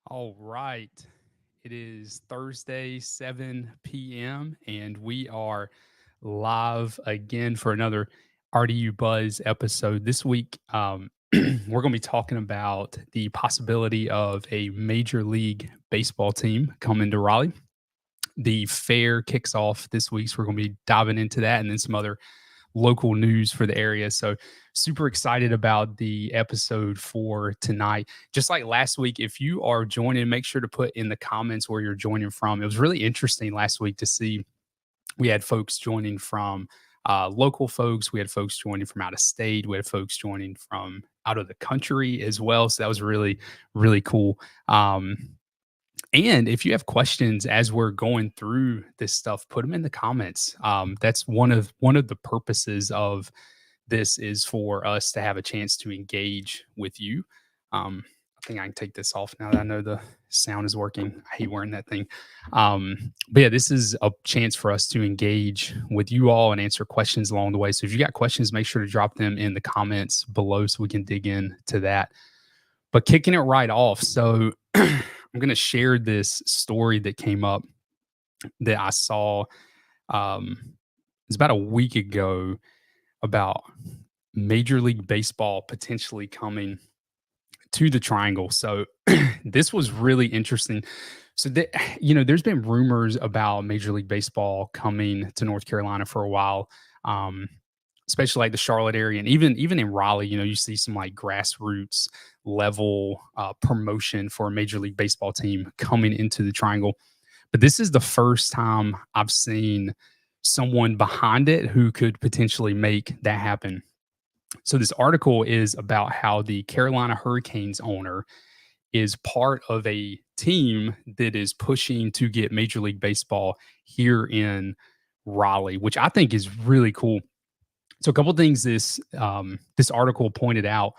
All right. It is Thursday, 7 p.m., and we are live again for another RDU Buzz episode. This week, we're going to be talking about the possibility of a Major League Baseball team coming to Raleigh. The fair kicks off this week, so we're going to be diving into that and then some other local news for the area. So super excited about the episode for tonight. Just like last week, if you are joining, make sure to put in the comments where you're joining from. It was really interesting last week to see we had folks joining from local folks. We had folks joining from out of state. We had folks joining from out of the country as well. So that was really, really cool. And if you have questions as we're going through this stuff, put them in the comments. That's one of the purposes of this is for us to have a chance to engage with you. I think I can take this off now that I know the sound is working. I hate wearing that thing. But yeah, this is a chance for us to engage with you all and answer questions along the way. So if you got questions, make sure to drop them in the comments below so we can dig into that. But kicking it right off, so I'm going to share this story that came up that I saw. It's about a week ago about Major League Baseball potentially coming to the Triangle. So this was really interesting. So that, there's been rumors about Major League Baseball coming to North Carolina for a while. Especially like the Charlotte area, and even in Raleigh, you see some like grassroots level promotion for a Major League Baseball team coming into the Triangle. But this is the first time I've seen someone behind it who could potentially make that happen. So this article is about how the Carolina Hurricanes owner is part of a team that is pushing to get Major League Baseball here in Raleigh, which I think is really cool. So a couple of things this article pointed out.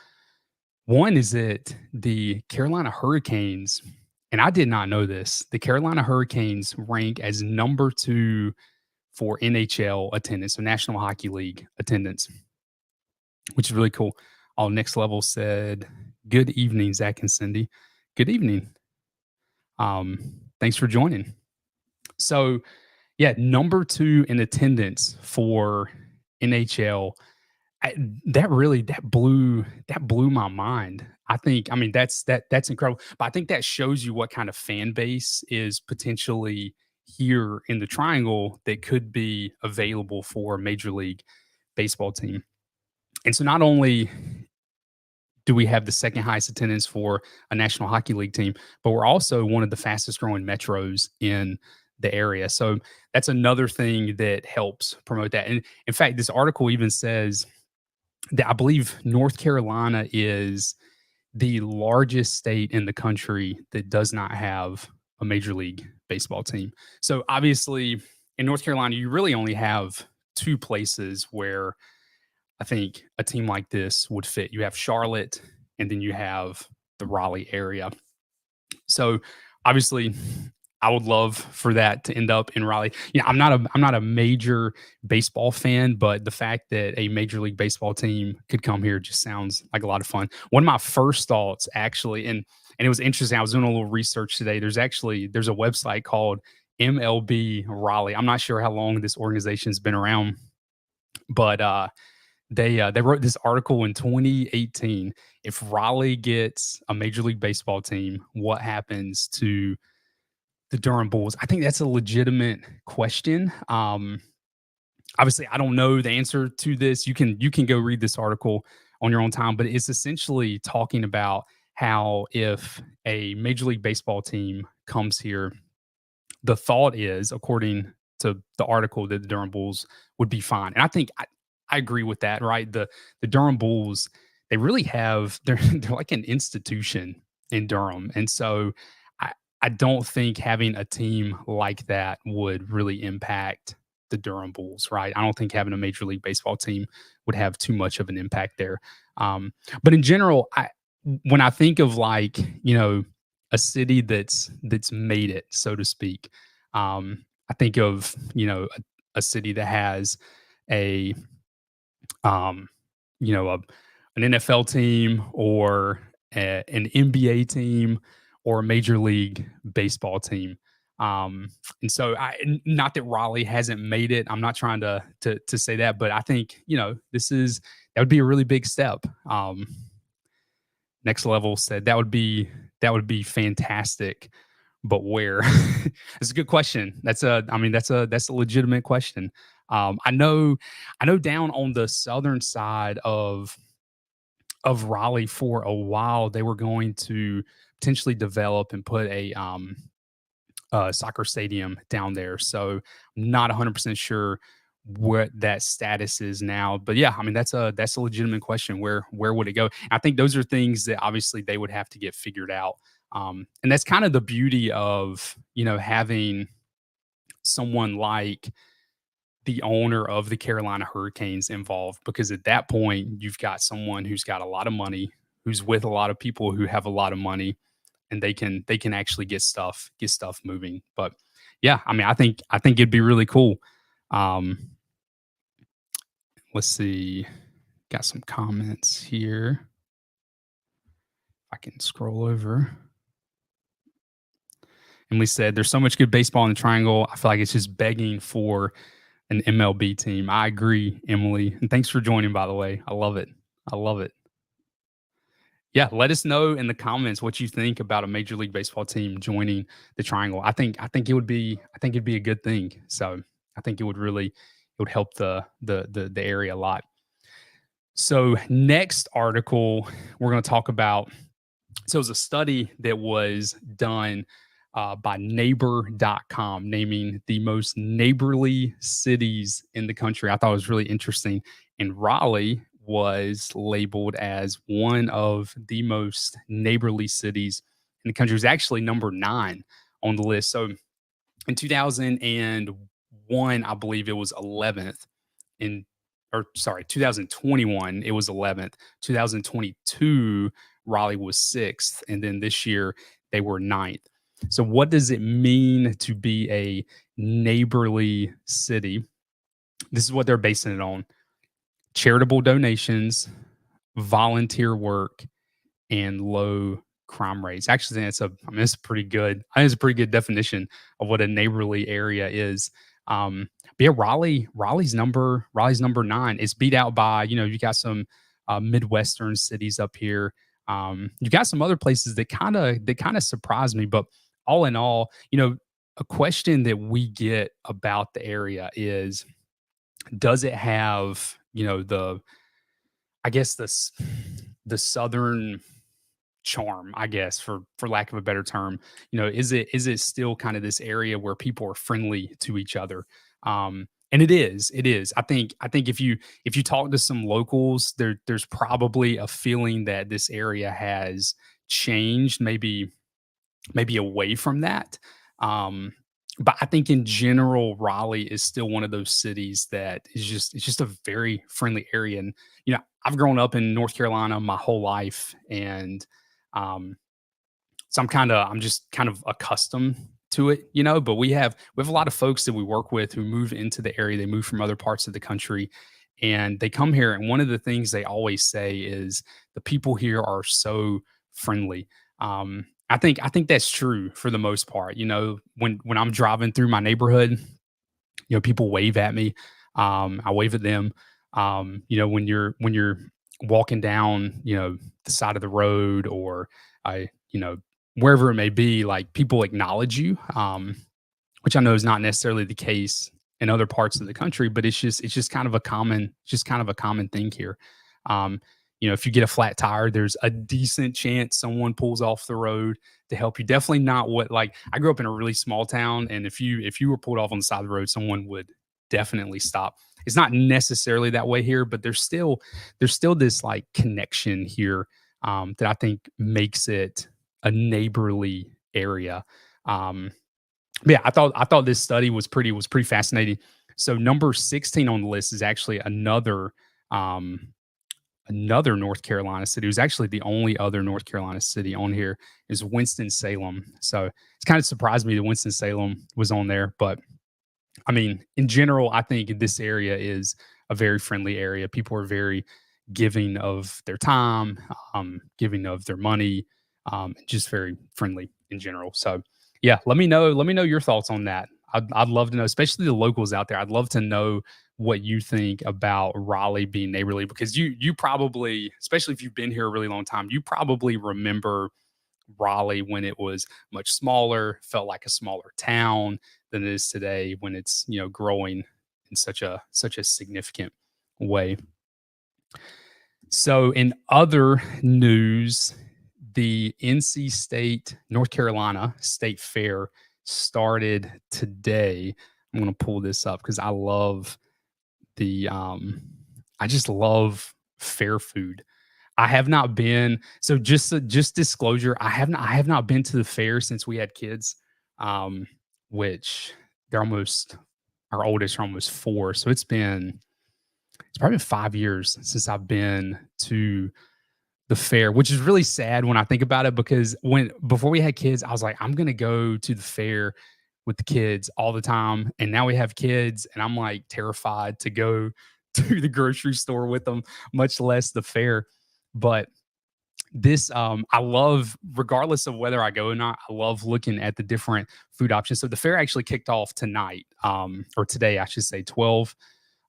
One is that the Carolina Hurricanes, and I did not know this, the Carolina Hurricanes rank as number 2 for NHL attendance, so National Hockey League attendance, which is really cool. All Next Level said, "Good evening, Zach and Cindy." Good evening. Thanks for joining. So, yeah, number 2 in attendance for NHL. That blew my mind. I mean that's incredible. But I think that shows you what kind of fan base is potentially here in the Triangle that could be available for a Major League Baseball team. And so not only do we have the second highest attendance for a National Hockey League team, but we're also one of the fastest growing metros in the area. So that's another thing that helps promote that. And in fact, this article even says that I believe North Carolina is the largest state in the country that does not have a Major League Baseball team. So obviously, in North Carolina, you really only have 2 places where I think a team like this would fit. You have Charlotte, and then you have the Raleigh area. So obviously, I would love for that to end up in Raleigh. I'm not a major baseball fan, but the fact that a Major League Baseball team could come here just sounds like a lot of fun. One of my first thoughts, actually, and it was interesting. I was doing a little research today. There's a website called MLB Raleigh. I'm not sure how long this organization's been around, but they wrote this article in 2018. If Raleigh gets a Major League Baseball team, what happens to the Durham Bulls? I think that's a legitimate question. Obviously, I don't know the answer to this. You can go read this article on your own time, but it's essentially talking about how if a Major League Baseball team comes here, the thought is, according to the article, that the Durham Bulls would be fine. And I think I agree with that, right? The Durham Bulls, they really have they're like an institution in Durham. And so I don't think having a team like that would really impact the Durham Bulls, right? I don't think having a Major League Baseball team would have too much of an impact there. But in general, when I think of like, a city that's made it, so to speak, I think of, a city that has a um, an NFL team or an NBA team or a major league baseball team. And so not that Raleigh hasn't made it. I'm not trying to say that, but I think, that would be a really big step. Next Level said that would be fantastic, but where? It's a good question. That's a legitimate question. I know down on the southern side of Raleigh for a while they were going to potentially develop and put a soccer stadium down there. So not 100% sure what that status is now. But yeah, I mean that's a legitimate question. Where would it go? I think those are things that obviously they would have to get figured out. And that's kind of the beauty of having someone like the owner of the Carolina Hurricanes involved, because at that point you've got someone who's got a lot of money, who's with a lot of people who have a lot of money, and they can actually get stuff moving. But yeah, I mean, I think it'd be really cool. Um, let's see, got some comments here. I can scroll over. Emily said, "There's so much good baseball in the Triangle. I feel like it's just begging for an MLB team." I agree, Emily, and thanks for joining. By the way, I love it. I love it. Yeah, let us know in the comments what you think about a Major League Baseball team joining the Triangle. I think it'd be a good thing. So I think it would help the area a lot. So next article we're going to talk about. So it was a study that was done by neighbor.com, naming the most neighborly cities in the country. I thought it was really interesting. And Raleigh was labeled as one of the most neighborly cities in the country. It was actually number 9 on the list. So in 2001, I believe it was 11th. In or sorry, 2021, it was 11th. 2022, Raleigh was 6th. And then this year, they were 9th. So, what does it mean to be a neighborly city? This is what they're basing it on: charitable donations, volunteer work, and low crime rates. Actually, it's pretty good. I think it's a pretty good definition of what a neighborly area is. But yeah, Raleigh's number 9. It's beat out by you got some Midwestern cities up here. You got some other places that kind of surprise me, but all in all, a question that we get about the area is, does it have the I guess the southern charm, I guess, for lack of a better term. Is it still kind of this area where people are friendly to each other? And it is. I think if you talk to some locals, there's probably a feeling that this area has changed, maybe away from that. Um, but I think in general, Raleigh is still one of those cities that it's just a very friendly area. And I've grown up in North Carolina my whole life, and um, so I'm just kind of accustomed to it, But we have a lot of folks that we work with who move into the area. They move from other parts of the country, and they come here. And one of the things they always say is the people here are so friendly. I think that's true for the most part. When I'm driving through my neighborhood, people wave at me. I wave at them. When you're walking down, the side of the road, or I, wherever it may be, like, people acknowledge you, which I know is not necessarily the case in other parts of the country, but it's just kind of a common thing here. Um, if you get a flat tire, there's a decent chance someone pulls off the road to help you. Definitely not what, like, I grew up in a really small town, and if you were pulled off on the side of the road, someone would definitely stop. It's not necessarily that way here, but there's still this, like, connection here, that I think makes it a neighborly area. Um, but yeah, I thought this study was pretty fascinating. So number 16 on the list is actually um, another North Carolina city. It was actually the only other North Carolina city on here, is Winston-Salem. So it's kind of surprised me that Winston-Salem was on there. But I mean, in general, I think this area is a very friendly area. People are very giving of their time, giving of their money. just very friendly in general. So yeah, let me know your thoughts on that. I'd love to know, especially the locals out there. I'd love to know what you think about Raleigh being neighborly, because you probably, especially if you've been here a really long time, you probably remember Raleigh when it was much smaller, felt like a smaller town than it is today when it's, growing in such a significant way. So in other news, the NC State, North Carolina State Fair started today. I'm going to pull this up because the I just love fair food. I have not been, so just disclosure, I have not been to the fair since we had kids, um, which they're almost our oldest are almost 4, so it's probably been 5 years since I've been to the fair, which is really sad when I think about it, because when before we had kids, I was like, I'm gonna go to the fair with the kids all the time. And now we have kids, and I'm like terrified to go to the grocery store with them, much less the fair. But I love, regardless of whether I go or not, I love looking at the different food options. So the fair actually kicked off tonight, or today, I should say, the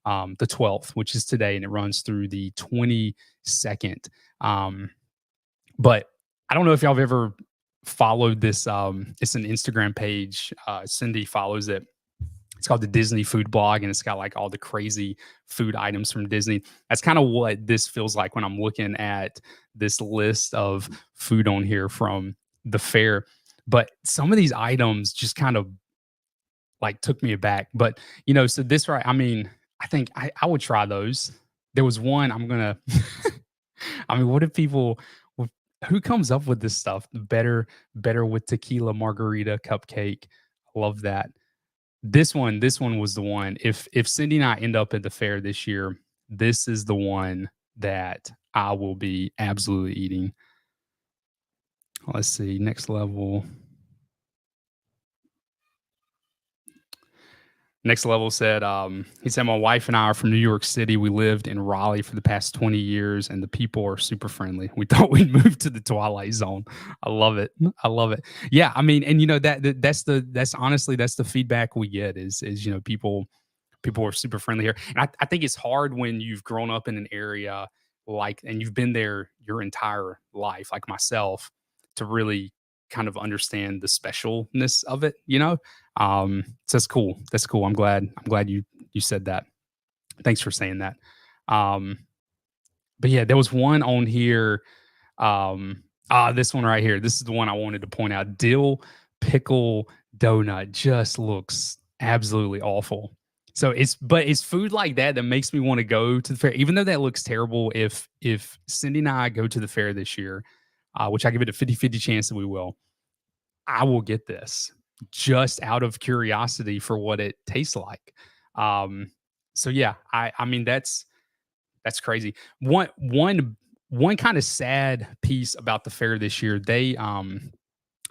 12th, which is today, and it runs through the 22nd. Um, but I don't know if y'all have ever followed this. It's an Instagram page. Cindy follows it. It's called the Disney Food Blog, and it's got like all the crazy food items from Disney. That's kind of what this feels like when I'm looking at this list of food on here from the fair. But some of these items just kind of like took me aback. But so this, right? I mean, I think I would try those. There was one I'm gonna. I mean, what if people? Who comes up with this stuff? Better with tequila margarita cupcake. I love that. This one was the one. If Cindy and I end up at the fair this year, this is the one that I will be absolutely eating. Let's see, next level. Next level said, he said, my wife and I are from New York City. We lived in Raleigh for the past 20 years, and the people are super friendly. We thought we'd move to the Twilight Zone. I love it. I love it. Yeah, I mean, and that's honestly, that's the feedback we get is people are super friendly here. And I think it's hard when you've grown up in an area like, and you've been there your entire life, like myself, to really kind of understand the specialness of it, so that's cool. That's cool. I'm glad you said that. Thanks for saying that. Um, but yeah, there was one on here. This one right here. This is the one I wanted to point out. Dill pickle donut just looks absolutely awful. So it's food like that that makes me want to go to the fair, even though that looks terrible. If Cindy and I go to the fair this year, which I give it a 50-50 chance that we will, I will get this just out of curiosity for what it tastes like. Um, so yeah, I mean that's crazy. One kind of sad piece about the fair this year,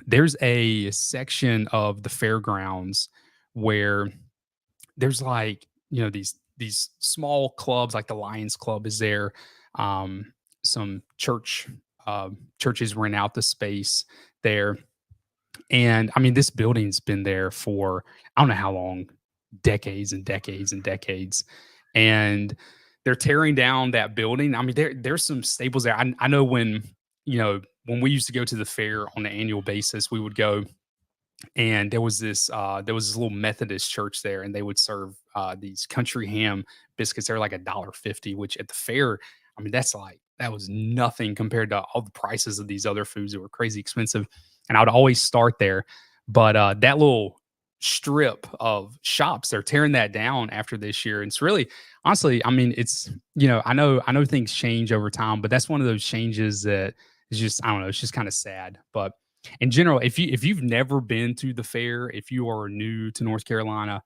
there's a section of the fairgrounds where there's like, these small clubs, like the Lions Club is there. Some churches rent out the space there. And I mean, this building's been there for I don't know how long, decades and decades and decades. And they're tearing down that building. I mean, there's some staples there. I know when we used to go to the fair on an annual basis, we would go, and there was this little Methodist church there, and they would serve these country ham biscuits. They're like $1.50, which at the fair, I mean, that was nothing compared to all the prices of these other foods that were crazy expensive. And I would always start there. But that little strip of shops, they're tearing that down after this year. And it's really, honestly, I mean, it's, I know things change over time, but that's one of those changes that is just, I don't know, it's just kind of sad. But in general, if you've never been to the fair, if you are new to North Carolina,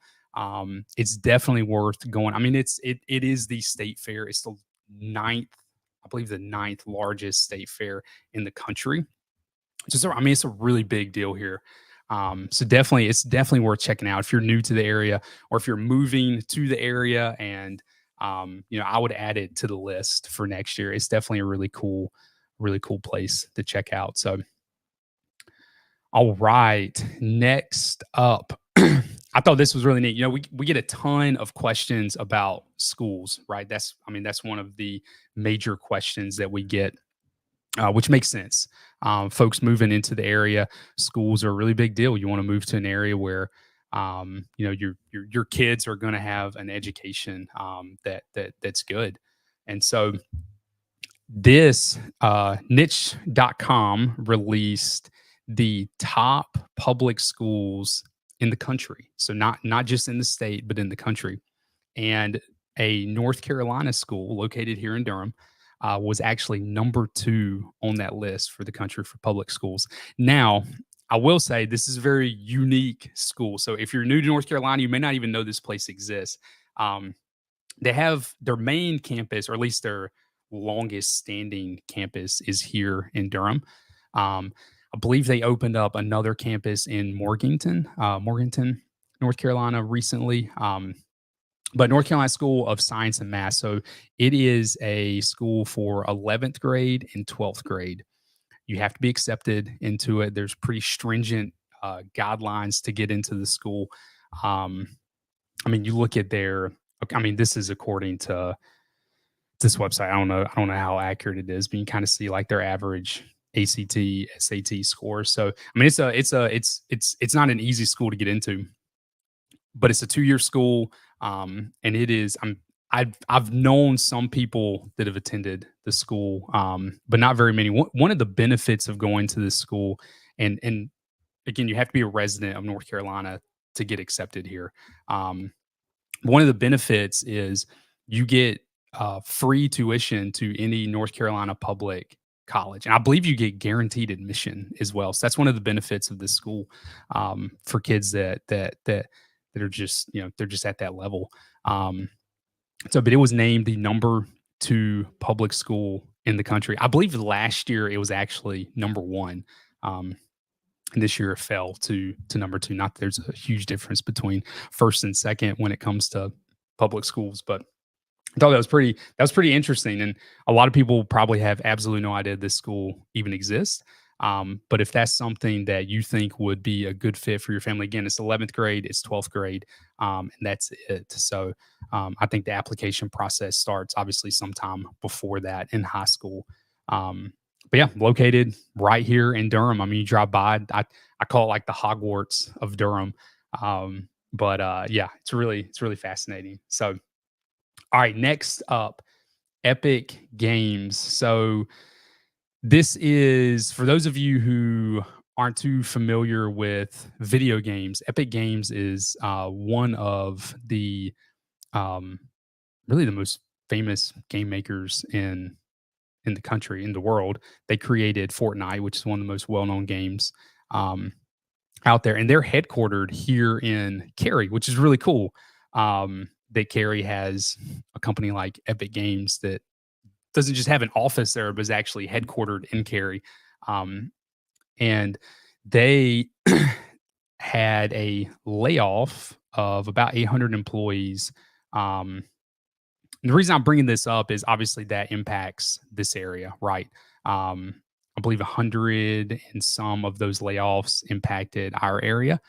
it's definitely worth going. I mean, it is the state fair. It's the ninth, I believe, the ninth largest state fair in the country. I mean, it's a really big deal here. So definitely, it's definitely worth checking out if you're new to the area, or if you're moving to the area. And I would add it to the list for next year. It's definitely a really cool place to check out. So All right. Next up, I thought this was really neat. We get a ton of questions about schools, right? That's one of the major questions that we get, which makes sense. Folks moving into the area, schools are a really big deal. You want to move to an area where, your kids are going to have an education that's good, and so this niche.com released the top public schools in the country. So not just in the state, but in the country. And a North Carolina school located here in Durham was actually number 2 on that list for the country for public schools. Now, I will say this is a very unique school. So if you're new to North Carolina, you may not even know this place exists. Um, they have their main campus, or at least their longest standing campus, is here in Durham. I believe they opened up another campus in Morganton, North Carolina recently. But North Carolina School of Science and Math. So it is a school for 11th grade and 12th grade. You have to be accepted into it. There's pretty stringent guidelines to get into the school. Um, you look at their. This is according to this website. I don't know how accurate it is, but you kind of see like their average ACT, SAT scores. So it's not an easy school to get into, but it's a 2-year school, and it is. I've known some people that have attended the school, but not very many. One of the benefits of going to this school, and again, you have to be a resident of North Carolina to get accepted here. One of the benefits is you get free tuition to any North Carolina public college, and I believe you get guaranteed admission as well. So that's one of the benefits of this school, for kids that are just they're just at that level. But it was named the number 2 public school in the country. I believe last year it was actually number 1. And this year it fell to number 2. Not that there's a huge difference between first and second when it comes to public schools, but I thought that was pretty interesting. And a lot of people probably have absolutely no idea this school even exists. But if that's something that you think would be a good fit for your family, again, it's 11th grade, it's 12th grade, and that's it. So I think the application process starts obviously sometime before that in high school. But yeah, located right here in Durham. You drive by, I call it like the Hogwarts of Durham. Yeah, it's really fascinating. So, all right, next up, Epic Games. So this is, for those of you who aren't too familiar with video games, Epic Games is one of the really the most famous game makers in the country, in the world. They created Fortnite, which is one of the most well-known games out there, and they're headquartered here in Cary, which is really cool. That Cary has a company like Epic Games that doesn't just have an office there, but is actually headquartered in Cary. And they had a layoff of about 800 employees. And the reason I'm bringing this up is obviously that impacts this area, right? I believe 100 and some of those layoffs impacted our area.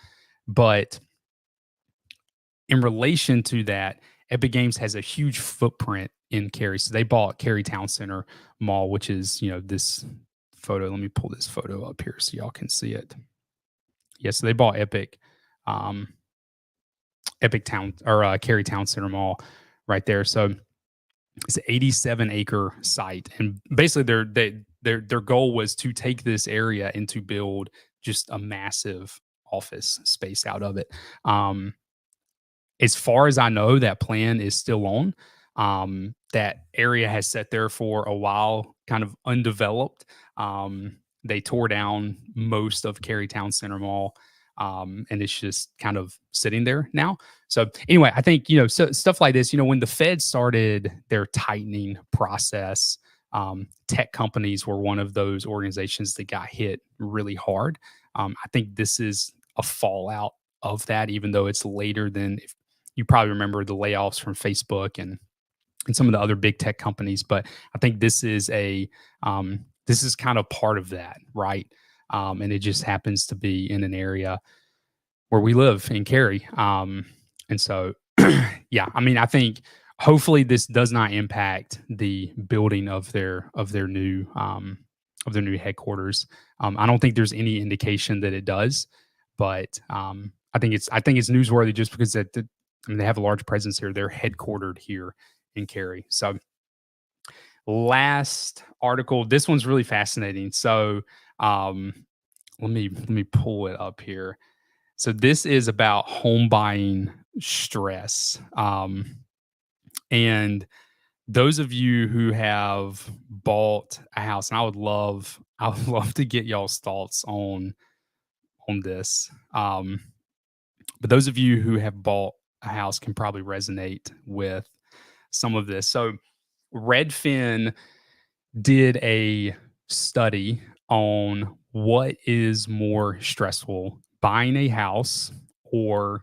But in relation to that, Epic Games has a huge footprint in Cary. So they bought Cary Town Center Mall, which is, this photo. Let me pull this photo up here so y'all can see it. Yeah, so they bought Epic Town, or Cary Town Center Mall right there. So it's an 87-acre site, and basically their goal was to take this area and to build just a massive office space out of it. As far as I know, that plan is still on. That area has sat there for a while, kind of undeveloped. They tore down most of Cary Town Center Mall, and it's just kind of sitting there now. So anyway, I think, stuff like this, when the Fed started their tightening process, tech companies were one of those organizations that got hit really hard. I think this is a fallout of that, even though it's later than, if you probably remember the layoffs from Facebook and some of the other big tech companies. But I think this is kind of part of that, right? and it just happens to be in an area where we live in Cary. And so, yeah, I mean, I think hopefully this does not impact the building of their new headquarters. I don't think there's any indication that it does, but I think it's newsworthy just because I mean, they have a large presence here. They're headquartered here in Cary. So last article, this one's really fascinating. So um, let me pull it up here. So this is about home buying stress. And those of you who have bought a house, and I would love to get y'all's thoughts on this. But those of you who have bought a house can probably resonate with some of this. So Redfin did a study on what is more stressful, buying a house or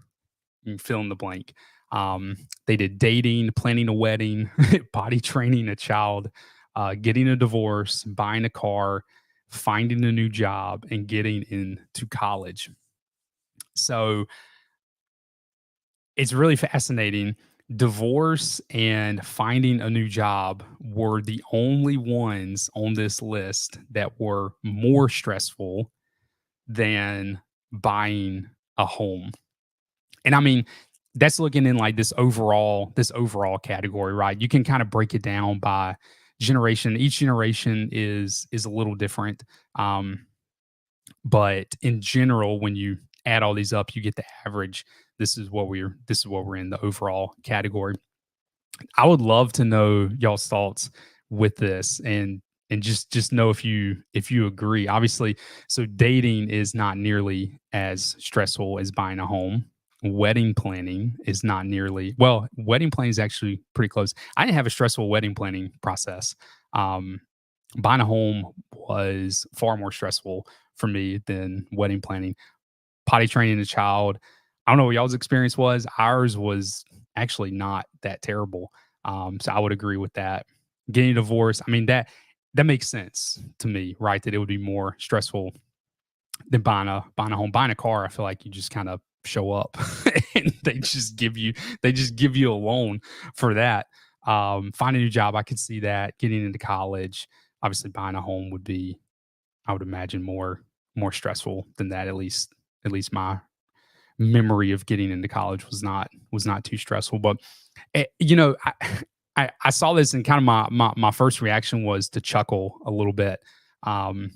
you fill in the blank. They did dating, planning a wedding, potty training a child, getting a divorce, buying a car, finding a new job, and getting into college. So it's really fascinating. Divorce and finding a new job were the only ones on this list that were more stressful than buying a home. And I mean, that's looking in like this overall category, right? You can kind of break it down by generation. Each generation is a little different. But in general, when you add all these up, you get the average. This is what we're in the overall category. I would love to know y'all's thoughts with this and just know if you agree. Obviously, so dating is not nearly as stressful as buying a home. Wedding planning is not nearly well, wedding planning is actually pretty close. I didn't have a stressful wedding planning process. Um, Buying a home was far more stressful for me than wedding planning. Potty training a child, I don't know what y'all's experience was. Ours was actually not that terrible. So I would agree with that. Getting a divorce, I mean that makes sense to me, right? That it would be more stressful than buying a home. Buying a car, I feel like you just kind of show up and they just give you a loan for that. Finding a new job, I could see that. Getting into college, obviously buying a home would be, I would imagine, more stressful than that. At least my memory of getting into college was not too stressful. But you know, I saw this and kind of my first reaction was to chuckle a little bit. Um,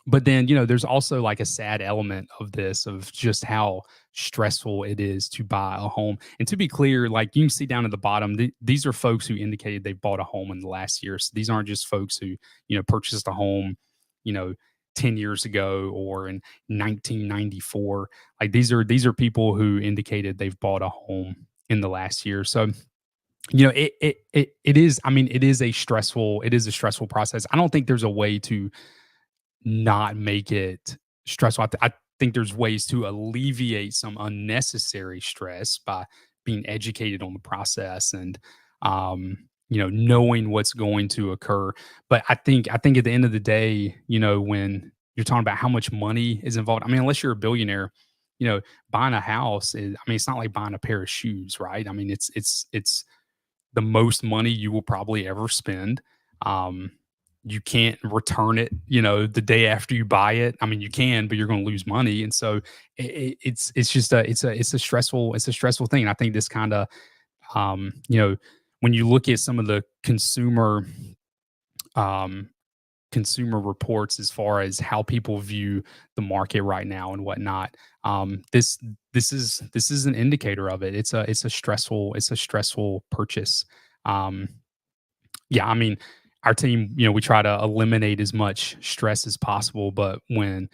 but then, you know, there's also like a sad element of this of just how stressful it is to buy a home. And to be clear, like you can see down at the bottom, these are folks who indicated they bought a home in the last year. So these aren't just folks who, you know, purchased a home, you know, 10 years ago or in 1994. Like these are people who indicated they've bought a home in the last year. So, you know, it is, I mean, it is a stressful process. I don't think there's a way to not make it stressful. I think there's ways to alleviate some unnecessary stress by being educated on the process and you know, knowing what's going to occur. But I think at the end of the day, you know, when you're talking about how much money is involved, I mean, unless you're a billionaire, you know, buying a house is, I mean, it's not like buying a pair of shoes, right? I mean, it's the most money you will probably ever spend. Um, you can't return it, you know, the day after you buy it. I mean, you can, but you're going to lose money, and so it's just it's a stressful thing. And I think this kind of you know, when you look at some of the um, consumer reports as far as how people view the market right now and whatnot, this is an indicator of it. It's a stressful purchase. Um, yeah, I mean, our team, you know, we try to eliminate as much stress as possible, but when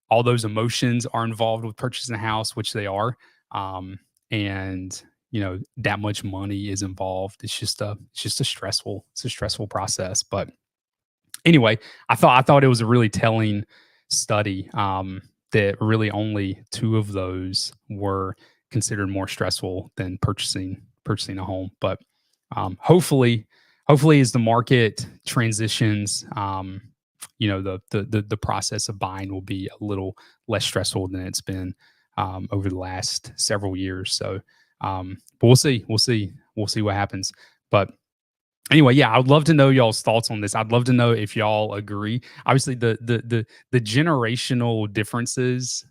all those emotions are involved with purchasing a house, which they are, and you know that much money is involved, it's just a stressful process. But anyway, I thought it was a really telling study, that really only two of those were considered more stressful than purchasing a home. But hopefully as the market transitions, the process of buying will be a little less stressful than it's been over the last several years. So, but we'll see what happens. But anyway, yeah, I would love to know y'all's thoughts on this. I'd love to know if y'all agree. Obviously, the generational differences,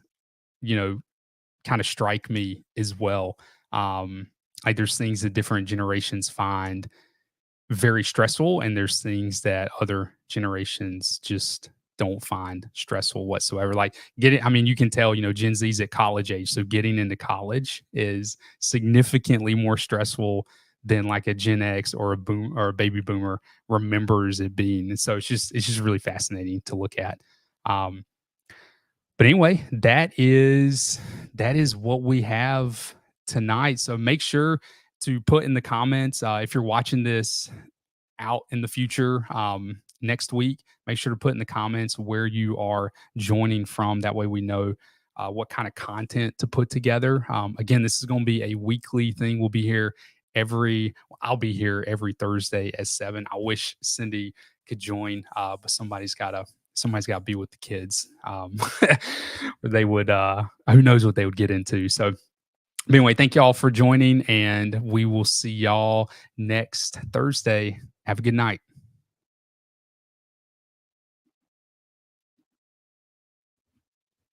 you know, kind of strike me as well. Um, like there's things that different generations find very stressful, and there's things that other generations just don't find stressful whatsoever. Like getting, I mean, you can tell, Gen Z's at college age, so getting into college is significantly more stressful than like a Gen X or a boom or a baby boomer remembers it being. And so it's just really fascinating to look at. Um, but anyway, that is what we have tonight. So make sure to put in the comments if you're watching this out in the future next week. Make sure to put in the comments where you are joining from. That way we know what kind of content to put together. Again, this is going to be a weekly thing. I'll be here every Thursday at 7. I wish Cindy could join, but somebody's got to be with the kids. They would, who knows what they would get into. So, but anyway, thank y'all for joining, and we will see y'all next Thursday. Have a good night.